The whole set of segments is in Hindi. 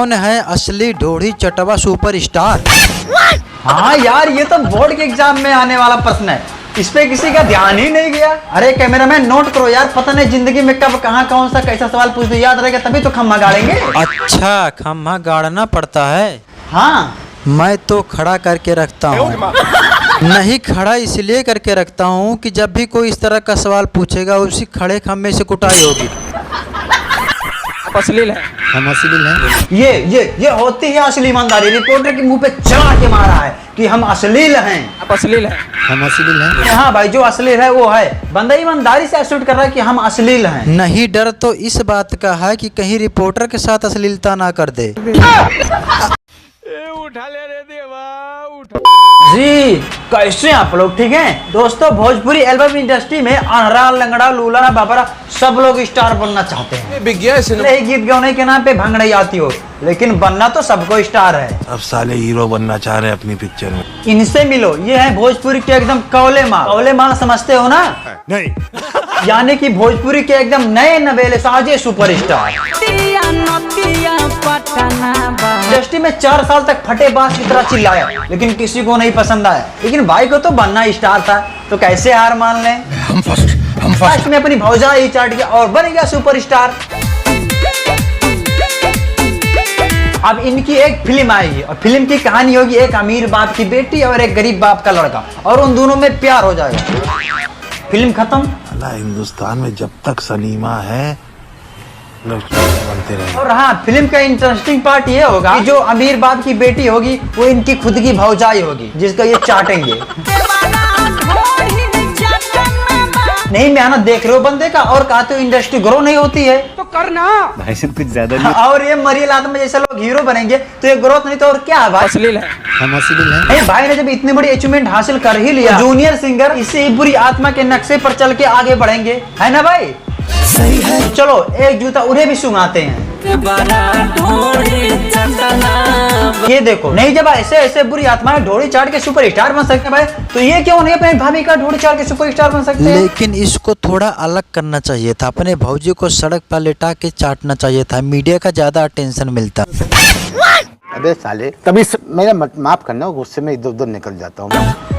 कौन है असली ढोढ़ी चटवा सुपरस्टार? हाँ यार, ये तो बोर्ड के एग्जाम में आने वाला प्रश्न है, इस पे किसी का ध्यान ही नहीं गया। अरे कैमरामैन नोट करो यार, पता नहीं जिंदगी में कब कहाँ कौन सा कैसा सवाल पूछ दो, याद रहेगा तभी तो खम्मा गाड़ेंगे। अच्छा, खम्मा गाड़ना पड़ता है। हाँ, मैं तो खड़ा करके रखता हूँ। नहीं, खड़ा इसलिए करके रखता हूँ कि जब भी कोई इस तरह का सवाल पूछेगा उसी खड़े खम्मे से कुटाई होगी। अश्लील है, हम अश्लील हैं। ये होती है असली ईमानदारी। रिपोर्टर के मुंह पे चढ़ा के मारा है कि हम अश्लील हैं। आप अश्लील है, हम अश्लील हैं। हाँ भाई, जो अश्लील है वो है। बंदा ईमानदारी से एसोसिएट कर रहा है कि हम अश्लील हैं। नहीं, डर तो इस बात का है कि कहीं रिपोर्टर के साथ अश्लीलता ना कर दे। उठा ले रे देवा, उठा। जी कैसे हैं आप लोग? ठीक हैं दोस्तों, भोजपुरी एल्बम इंडस्ट्री में अनहरा लंगड़ा लूला बाबरा सब लोग स्टार बनना चाहते हैं। गीत गाने के नाम पे भंगड़ाई आती हो, लेकिन बनना तो सबको स्टार है। अब साले हीरो बनना चाह रहे हैं अपनी पिक्चर में। इनसे मिलो, ये है भोजपुरी के एकदम कौले माल। कौले माल समझते हो ना? नहीं। यानी कि भोजपुरी के एकदम नए नवेले साजे सुपरस्टार। इंडस्ट्री में 4 साल तक फटे बांस की तरह चिल्लाया, लेकिन किसी को नहीं पसंद आया। लेकिन भाई को तो बनना स्टार था, तो कैसे हार मान लें? हम फर्स्ट में अपनी भौजाई चाट गया और बन गया सुपरस्टार। अब इनकी एक फिल्म आएगी और फिल्म की कहानी होगी एक अमीर बाप की बेटी और एक गरीब बाप का लड़का, और उन दोनों में प्यार हो जाएगा। फिल्म खत्म। हिंदुस्तान में जब तक सनीमा है बनते रहे। और हाँ, फिल्म का इंटरेस्टिंग पार्ट ये होगा कि जो अमीर बाप की बेटी होगी वो इनकी खुद की भौजाई होगी, जिसको ये चाटेंगे। नहीं मेहनत देख रहे हो बंदे का, और कहते हो इंडस्ट्री ग्रो नहीं होती है तो करना भाई सिर्फ कुछ ज्यादा नहीं। और ये मरियल आदमी जैसे लोग हीरो बनेंगे तो ये ग्रोथ नहीं तो और क्या है भाई? अश्लील है, हम अश्लील हैं। नहीं, भाई ने जब इतनी बड़ी अचीवमेंट हासिल कर ही लिया, जूनियर सिंगर इससे ही बुरी आत्मा के नक्शे पर चल के आगे बढ़ेंगे, है ना भाई? सही है। चलो एक जूता उन्हें भी सुनाते हैं। ये देखो, नहीं जब ऐसे ऐसे बुरी आत्माएं ढोड़ी चाट के सुपरस्टार बन सकते हैं भाई, तो ये क्यों नहीं अपने भाभी का ढोड़ी चाट के सुपरस्टार बन सकते हैं? लेकिन इसको थोड़ा अलग करना चाहिए था, अपने भौजी को सड़क पर लेटा के चाटना चाहिए था, मीडिया का ज्यादा अटेंशन मिलता। अबे साले, तभी मेरा माफ करना, गुस्से में इधर उधर निकल जाता हूँ।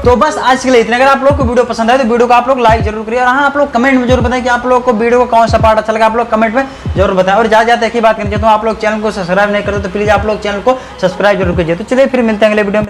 तो बस आज के लिए इतना। अगर आप लोग को वीडियो पसंद आए तो वीडियो को आप लोग लाइक जरूर करिए, और हाँ आप लोग कमेंट में जरूर बताएं कि आप लोग को वीडियो को कौन सा पार्ट अच्छा लगा, आप लोग कमेंट में जरूर बताएं। और ज्यादा एक ही बात करनी चाहता हूँ, आप लोग चैनल को सब्सक्राइब नहीं करते तो प्लीज आप लोग चैनल को सब्सक्राइब जरूर कीजिए। तो चलिए फिर मिलते हैं अगले वीडियो में।